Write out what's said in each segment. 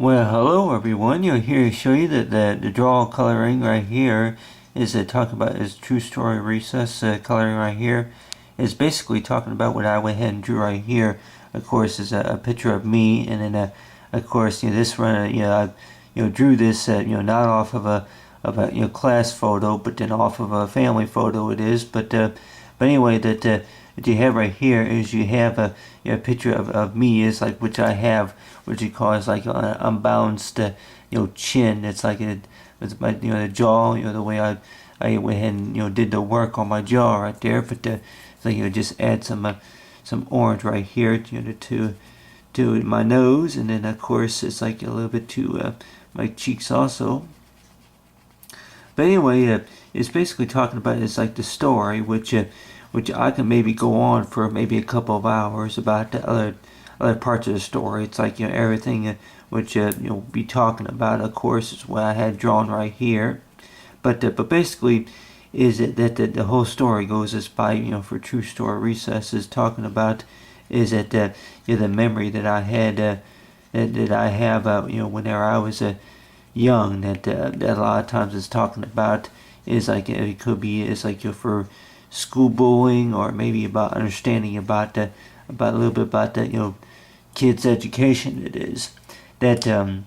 Well, hello everyone. Here to show you that the draw coloring right here is talking about is True Story Recess coloring right here is basically talking about what I went ahead and drew right here. Of course, is a picture of me, and then of course this run I drew this not off of a class photo, but then off of a family photo it is. But anyway, that you have right here is you have a picture of me is like which I have, which you call is like an unbalanced chin. It's like it's my the jaw, the way I went ahead and did the work on my jaw right there. But so just add some orange right here to my nose, and then of course it's like a little bit to my cheeks also. But anyway, it's basically talking about it's like the story, which I can maybe go on for maybe a couple of hours about the other parts of the story. It's like everything which be talking about. Of course, is what I had drawn right here. But basically, is it that the whole story goes as by for True Story Recess is talking about is that the memory that I had that I have whenever I was young that a lot of times it's talking about is like it could be is like for school bullying, or maybe about understanding about a little bit about the kids education. It is that a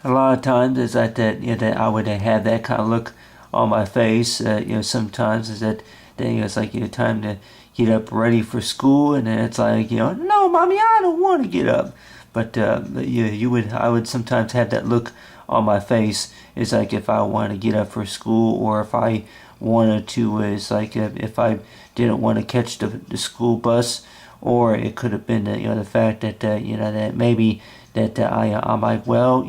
lot of times is that that I would have that kind of look on my face. Sometimes is that it's like time to get up ready for school, and then it's like no, mommy, I don't want to get up. But I would sometimes have that look on my face. It's like if I wanted to get up for school, or if I wanted to, it's like if I didn't want to catch the school bus, or it could have been the fact that that maybe that I'm like, well,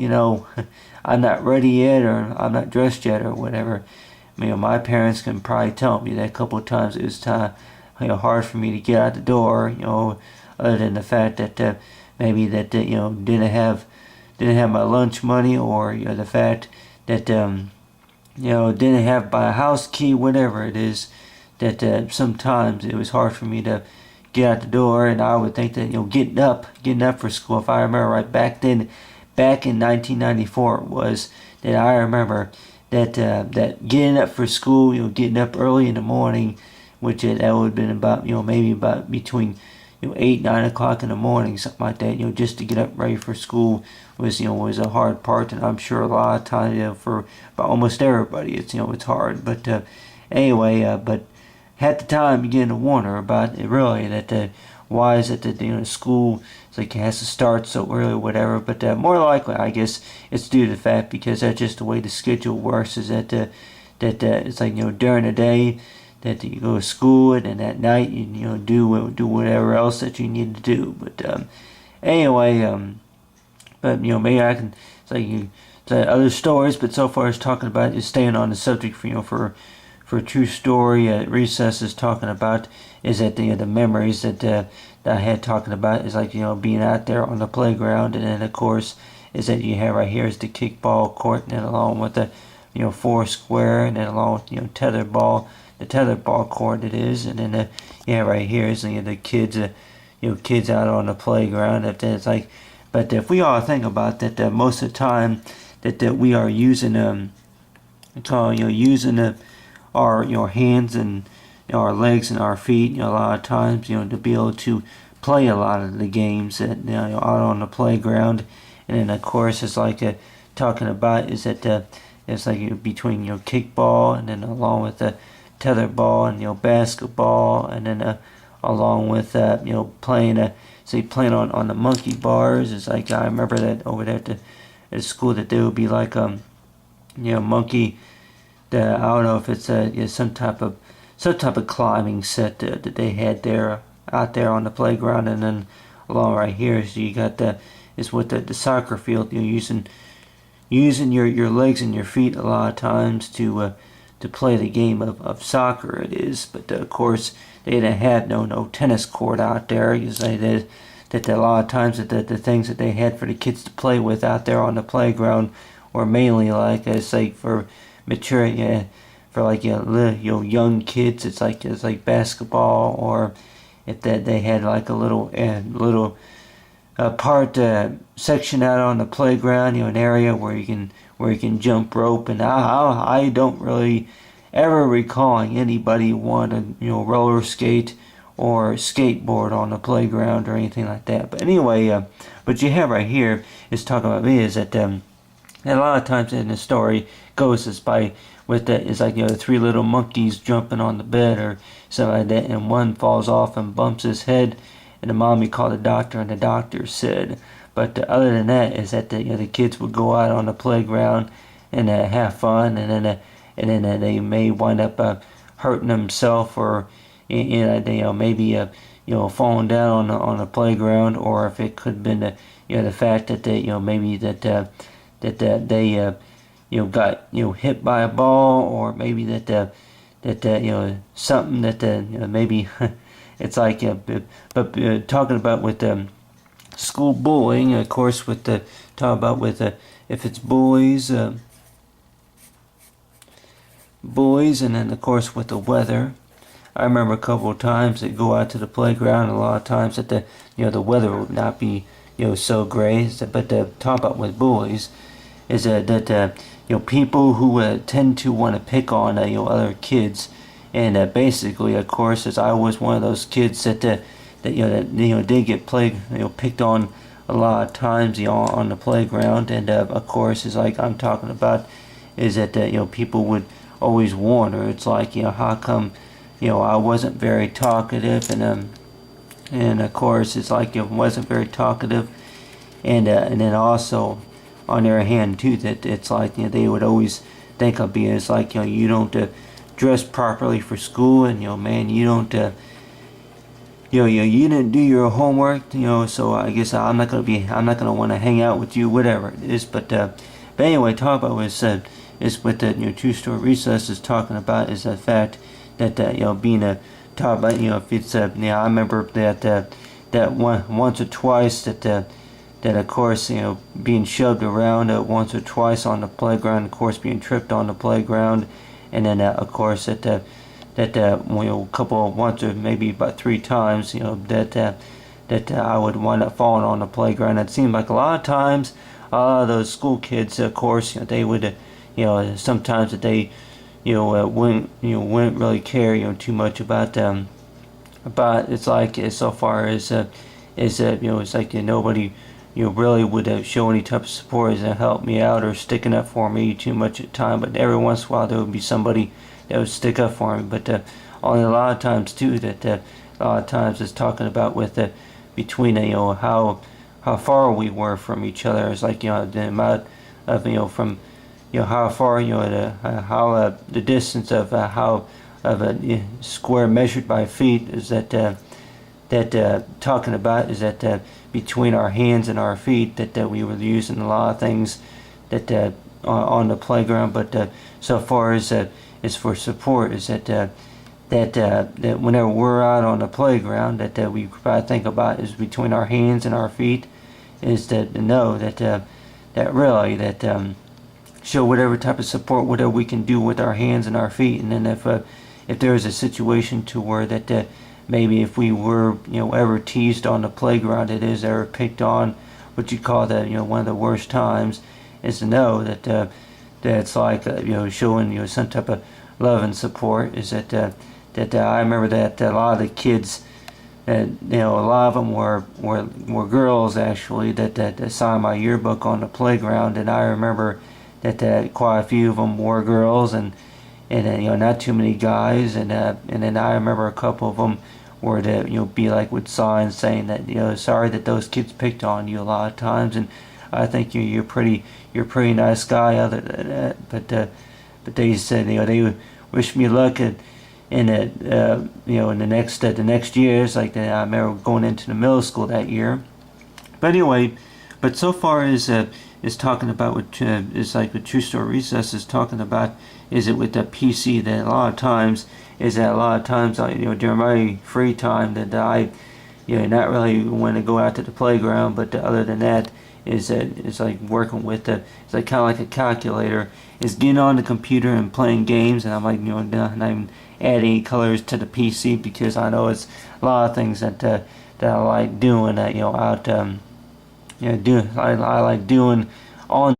I'm not ready yet, or I'm not dressed yet, or whatever. My parents can probably tell me that a couple of times it was time hard for me to get out the door, other than the fact that maybe that didn't have my lunch money, or the fact that didn't have my house key, whatever it is, that sometimes it was hard for me to get out the door. And I would think that getting up for school, if I remember right, back in 1994 it was that I remember that getting up for school, getting up early in the morning, which that would have been about maybe about between 8-9 o'clock in the morning, something like that. Just to get up ready for school was a hard part, and I'm sure a lot of times for almost everybody it's hard. But anyway, but at the time began to wonder about it really that why is it that school it's like it has to start so early or whatever. But more likely, I guess it's due to the fact because that's just the way the schedule works. Is that it's like during the day that you go to school, and then at night you do whatever else that you need to do. But anyway, but maybe I can say other stories. But so far as talking about is staying on the subject for True Story Recess is talking about is that the memories that I had talking about is like being out there on the playground, and then of course is that you have right here is the kickball court, and then along with the four square, and then along with the tethered ball court it is, and then right here is the kids kids out on the playground. If it's like, but if we all think about that, most of the time that we are using using our hands and our legs and our feet a lot of times to be able to play a lot of the games that out on the playground. And then of course it's like talking about is that it's like between kickball, and then along with the tetherball, and basketball, and then along with playing playing on the monkey bars. It's like I remember that over there at school that there would be like monkey. I don't know if it's some type of climbing set that they had there out there on the playground. And then along right here, so you got is with the soccer field. Using your legs and your feet a lot of times to play the game of soccer it is. But of course they didn't have no tennis court out there. You say that a lot of times that the things that they had for the kids to play with out there on the playground were mainly like say for mature for like young kids. It's like basketball, or if that they had like a little part section out on the playground, an area where you can jump rope, and I don't really ever recalling anybody want to roller skate or skateboard on the playground or anything like that. But anyway, what you have right here is talking about me is that a lot of times in the story goes is by with that is like the three little monkeys jumping on the bed or something like that, and one falls off and bumps his head, and the mommy called the doctor, and the doctor said. But other than that, is that the kids would go out on the playground and have fun, and then they may wind up hurting themselves, or they maybe falling down on the playground, or if it could have been the fact that they maybe that they got hit by a ball, or maybe that something that maybe it's like but talking about with school bullying, of course, with the talk about with if it's bullies, and then of course with the weather. I remember a couple of times that go out to the playground, and a lot of times that the weather would not be so great. But the talk about with bullies is that people who tend to want to pick on other kids, and basically, of course, as I was one of those kids that did get picked on a lot of times on the playground, and of course, is like I'm talking about is that people would always wonder. It's like how come I wasn't very talkative, and of course it's like wasn't very talkative, and then also on their hand too that it's like they would always think of me as like you don't dress properly for school, and man, you don't you didn't do your homework, so I guess I'm not gonna want to hang out with you, whatever it is. But anyway, talk about is what the True Story Recess is talking about is the fact that being a talk about if it's I remember that once or twice that of course being shoved around once or twice on the playground, of course being tripped on the playground, and then of course that a couple once or maybe about 3 times that I would wind up falling on the playground. It seemed like a lot of times those school kids, of course, they would sometimes that they wouldn't really care too much about it's like so far as it's like nobody really would show any type of support and help me out or sticking up for me too much at the time. But every once in a while there would be somebody that would stick up for me. But only a lot of times too that a lot of times it's talking about with between how far we were from each other. It's like the amount of from how far how the distance of how of a square measured by feet is that talking about is that between our hands and our feet that we were using a lot of things that on the playground. But so far as for support is that whenever we're out on the playground that we probably think about is between our hands and our feet, is that know that really that show whatever type of support whatever we can do with our hands and our feet. And then if there is a situation to where that maybe if we were ever teased on the playground, it is ever picked on, what you call that one of the worst times, is to know that it's like showing some type of love and support. Is that I remember that a lot of the kids, a lot of them were girls actually that signed my yearbook on the playground, and I remember that quite a few of them were girls, and not too many guys, and then I remember a couple of them were to be like with signs saying that sorry that those kids picked on you a lot of times, and I think you're pretty nice guy other than that. But they said they wish me luck in the next years, like that. I remember going into the middle school that year. But anyway, but so far as is talking about what is like what True Story Recess is talking about is it with the PC that a lot of times during my free time that I not really want to go out to the playground, but other than that is that it's like working with it's like kind of like a calculator, is getting on the computer and playing games, and I'm like not even adding colors to the PC because I know it's a lot of things that I like doing out I like doing all